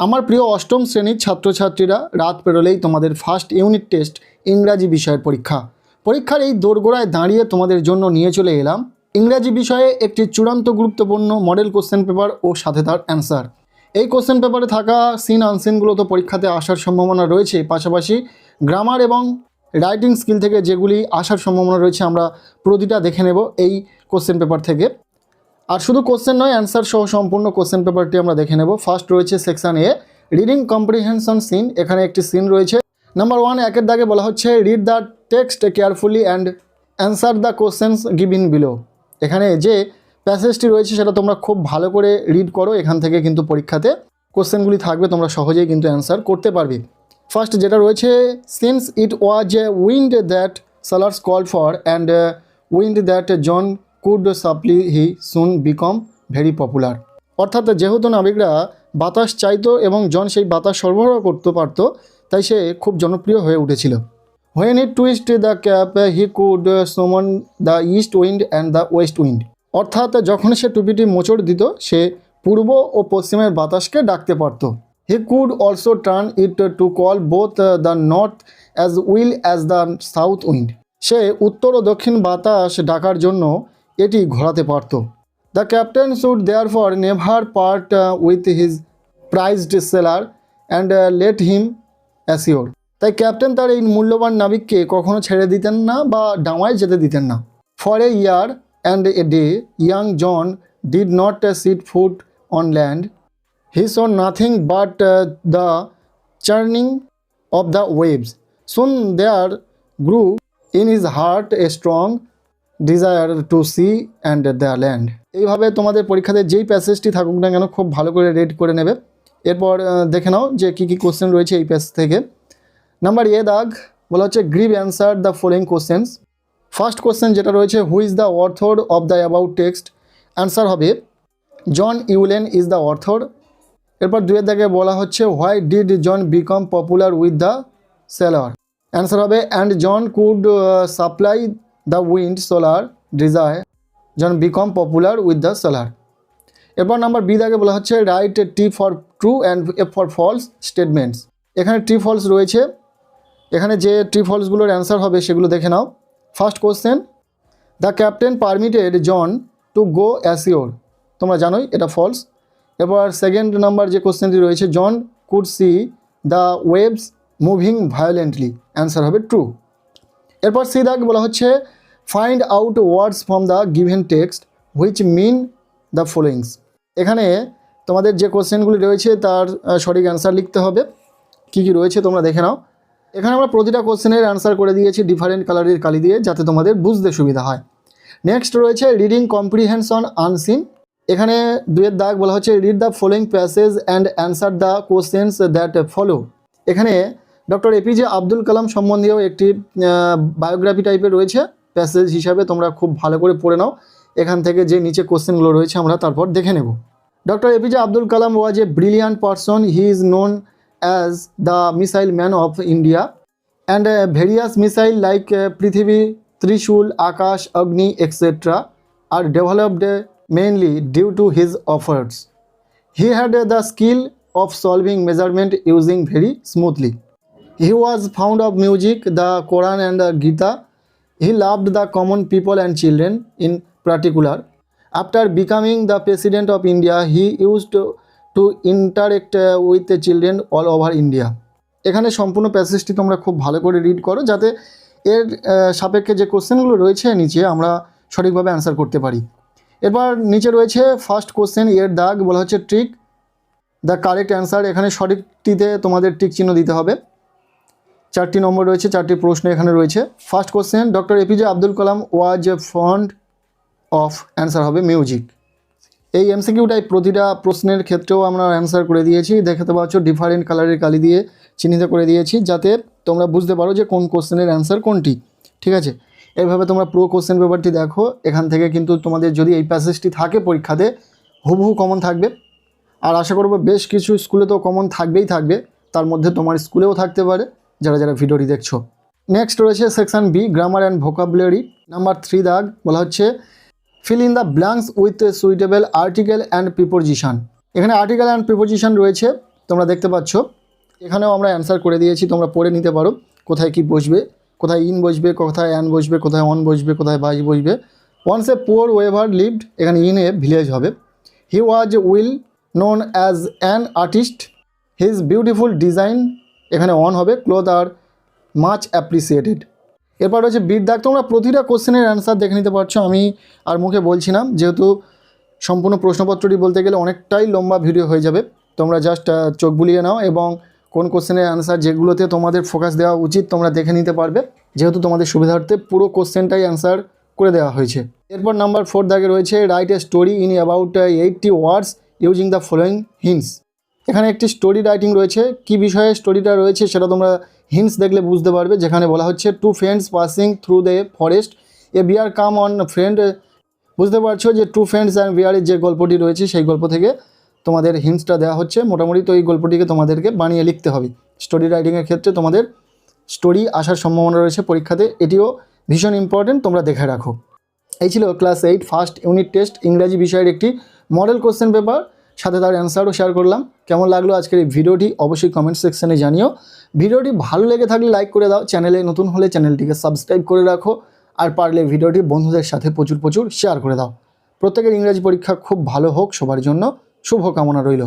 আমার প্রিয় অষ্টম শ্রেণীর ছাত্রছাত্রীরা, রাত পেরোলেই তোমাদের ফার্স্ট ইউনিট টেস্ট ইংরাজি বিষয়ের পরীক্ষার এই দোরগোড়ায় দাঁড়িয়ে তোমাদের জন্য নিয়ে চলে এলাম ইংরাজি বিষয়ে একটি চূড়ান্ত গুরুত্বপূর্ণ মডেল কোশ্চেন পেপার ও সাথে তার অ্যান্সার। এই কোশ্চেন পেপারে থাকা সিন আনসিনগুলো তো পরীক্ষাতে আসার সম্ভাবনা রয়েছে, পাশাপাশি গ্রামার এবং রাইটিং স্কিল থেকে যেগুলি আসার সম্ভাবনা রয়েছে আমরা প্রতিটা দেখে নেব এই কোশ্চেন পেপার থেকে। আর শুধু কোশ্চেন নয়, অ্যান্সার সহ সম্পূর্ণ কোশ্চেন পেপারটি আমরা দেখে নেব। ফার্স্ট রয়েছে সেকশন এ, রিডিং কম্প্রিহেনশন সিন। এখানে একটি সিন রয়েছে। নাম্বার 1 একের দাগে বলা হচ্ছে read the text carefully and answer the questions given below. এখানে যে প্যাসেজটি রয়েছে সেটা তোমরা খুব ভালো করে রিড করো, এখান থেকে কিন্তু পরীক্ষাতে কোশ্চেনগুলি থাকবে, তোমরা সহজেই কিন্তু অ্যান্সার করতে পারবে। ফার্স্ট যেটা রয়েছে, since it was a wind that sailors call for and wind that John could supply he soon become very popular. অর্থাৎ যেহেতু নাবিকরা বাতাস চাইতো এবং জন সেই বাতাস সরবরাহ করতে পারতো, তাই সে খুব জনপ্রিয় হয়ে উঠেছিল। When he twist the cap he could summon the east wind and the west wind. অর্থাৎ যখন সে টুপিটি মোচড় দিত, সে পূর্ব ও পশ্চিমের বাতাসকে ডাকতে পারত। He could also turn it to call both the north as well as the south wind. সে উত্তর ও দক্ষিণ বাতাস ডাকার জন্য এটি ঘোরাতে পারত। The captain should therefore never part with his prized sailor and let him ashore. তাই ক্যাপ্টেন তার এই মূল্যবান নাবিককে কখনো ছেড়ে দিতেন না বা ডাঙায় যেতে দিতেন না। For a year and a day young John did not sit foot on land. He saw nothing but the churning of the waves. Soon there grew in his heart a strong desire to see and the land. এইভাবে তোমাদের পরীক্ষাতে যেই প্যাসেজটি থাকুক না কেন খুব ভালো করে রেড করে নেবে। এরপর দেখে নাও যে কী কী কোশ্চেন রয়েছে এই প্যাসেজ থেকে। নাম্বার এ দাগ বলা হচ্ছে give answer the following questions. First question যেটা রয়েছে, who is the author of the about text. Answer হবে জন ইউলেন ইজ দ্য অথর। এরপর দুয়ের দাগে বলা হচ্ছে why did John become popular with the sailor. Answer হবে and John could supply the wind sailor desire John become popular with the sailor. এরপর number B দাগে বলা হচ্ছে write T for true and F for false statements. এখানে true false রয়েছে, এখানে যে true ফলসগুলোর অ্যান্সার হবে সেগুলো দেখে নাও। First question, the captain permitted John to go ashore. তোমরা জানোই এটা ফলস। এবার সেকেন্ড নাম্বার যে কোশ্চেনটি রয়েছে, John could see the waves moving violently. Answer হবে ট্রু। এরপর সি দাগ বলা হচ্ছে find out words from the given text which mean the followings. এখানে তোমাদের যে কোশ্চেনগুলি রয়েছে তার সঠিক অ্যান্সার লিখতে হবে। কী কী রয়েছে তোমরা দেখে নাও। এখানে আমরা প্রতিটা কোশ্চেনের অ্যান্সার করে দিয়েছি ডিফারেন্ট কালারের কালি দিয়ে, যাতে তোমাদের বুঝতে সুবিধা হয়। নেক্সট রয়েছে রিডিং কম্প্রিহেনশন আনসিন। এখানে দুয়ের দাগ বলা হচ্ছে read the following passage and answer the questions that follow. এখানে ডক্টর এপিজে আব্দুল কালাম সম্বন্ধীয় একটি বায়োগ্রাফি টাইপের রয়েছে প্যাসেজ হিসাবে, তোমরা খুব ভালো করে পড়ে নাও। এখান থেকে যে নিচে কোশ্চেনগুলো রয়েছে আমরা তারপর দেখে নেব। Doctor APJ Abdul Kalam was A brilliant person. He is known as the missile man of India and various missile like Prithvi, Trishul, Akash, Agni etc. are developed mainly due to his efforts. He had the skill of solving measurement using very smoothly. He was fond of music, the Quran and the Gita. He loved the common people and children in particular. After becoming the president of India, he used to interact with the children all over India. এখানে সম্পূর্ণ প্যাসেজটি তোমরা খুব ভালো করে read করো, যাতে এর সাপেক্ষে যে কোশ্চেনগুলো রয়েছে নিচে আমরা সঠিকভাবে অ্যান্সার করতে পারি। এরপর নিচে রয়েছে ফার্স্ট কোশ্চেন, এর দাগ বলা হচ্ছে ট্রিক দ্য কারেক্ট অ্যান্সার। এখানে সঠিকটিতে তোমাদের টিক চিহ্ন দিতে হবে। 4টি নম্বর রয়েছে, 4টি প্রশ্ন এখানে রয়েছে। First question, doctor APJ Abdul Kalam was A fond of. Answer হবে মিউজিক। এই এমসিকিউ টাইপ প্রতিটা প্রশ্নের ক্ষেত্রেও আমরা অ্যান্সার করে দিয়েছি, দেখতে পাচ্ছ ডিফারেন্ট কালারের কালি দিয়ে চিহ্নিত করে দিয়েছি, যাতে তোমরা বুঝতে পারো যে কোন কোশ্চেনের অ্যান্সার কোনটি। ঠিক আছে, এইভাবে তোমরা পুরো কোশ্চেন পেপারটি দেখো। এখান থেকে কিন্তু তোমাদের যদি এই প্যাসেজটি থাকে পরীক্ষাতে হুবহু কমন থাকবে। আর আশা করবো বেশ কিছু স্কুলে তো কমন থাকবেই থাকবে, তার মধ্যে তোমার স্কুলেও থাকতে পারে যারা যারা ভিডিওটি দেখছো। নেক্সট রয়েছে section B, grammar and vocabulary. Number 3 দাগ বলা হচ্ছে fill in the blanks with a suitable article and preposition. এখানে আর্টিকেল অ্যান্ড প্রিপোজিশন রয়েছে। তোমরা দেখতে পাচ্ছ এখানেও আমরা অ্যান্সার করে দিয়েছি, তোমরা পড়ে নিতে পারো কোথায় কি বসবে, কোথায় ইন বসবে, কোথায় অ্যান বসবে, কোথায় অন বসবে, কোথায় বাই বসবে। Once a poor weaver lived, এখানে ইন এ ভিলেজ হবে। He was well known as an artist, his beautiful design, এখানে অন হবে। Cloth are much appreciated. এরপর হচ্ছে বিট দাগ। তোমরা প্রতিটা কোশ্চেনের অ্যান্সার দেখে নিতে পারছো, আমি আর মুখে বলছি না, যেহেতু সম্পূর্ণ প্রশ্নপত্রটি বলতে গেলে অনেকটাই লম্বা ভিডিও হয়ে যাবে। তোমরা জাস্ট চোখ বুলিয়ে নাও এবং কোন কোশ্চেনের অ্যান্সার যেগুলোতে তোমাদের ফোকাস দেওয়া উচিত তোমরা দেখে নিতে পারবে, যেহেতু তোমাদের সুবিধার্থে পুরো কোশ্চেনটাই অ্যান্সার করে দেওয়া হয়েছে। এরপর নাম্বার 4 দাগে রয়েছে write a story in about 80 words using the following hints. এখানে একটি স্টোরি রাইটিং রয়েছে, কি বিষয়ে স্টোরিটা রয়েছে সেটা তোমরা হিন্টস দেখলে বুঝতে পারবে। যেখানে বলা হচ্ছে two friends passing through the forest, a bear come on friend. বুঝতে পারছো যে টু ফ্রেন্ডস অ্যান্ড বিয়ারের যে গল্পটি রয়েছে সেই গল্প থেকে তোমাদের হিন্টসটা দেওয়া হচ্ছে মোটামুটি। তো এই গল্পটিকে তোমাদেরকে বানিয়ে লিখতে হবে। স্টোরি রাইটিংয়ের ক্ষেত্রে তোমাদের স্টোরি আসার সম্ভাবনা রয়েছে পরীক্ষাতে, এটিও ভীষণ ইম্পর্টেন্ট, তোমরা দেখে রাখো। এই ছিল ক্লাস 8 ফার্স্ট ইউনিট টেস্ট ইংরাজি বিষয়ের একটি মডেল কোশ্চেন পেপার, সাথে তার অ্যান্সারও শেয়ার করলাম। কেমন লাগলো আজকের এই ভিডিওটি অবশ্যই কমেন্ট সেকশনে জানিও। ভিডিওটি ভালো লেগে থাকলে লাইক করে দাও, চ্যানেলে নতুন হলে চ্যানেলটিকে সাবস্ক্রাইব করে রাখো, আর পারলে ভিডিওটি বন্ধুদের সাথে প্রচুর শেয়ার করে দাও। প্রত্যেকের ইংরাজি পরীক্ষা খুব ভালো হোক, সবার জন্য শুভকামনা রইল।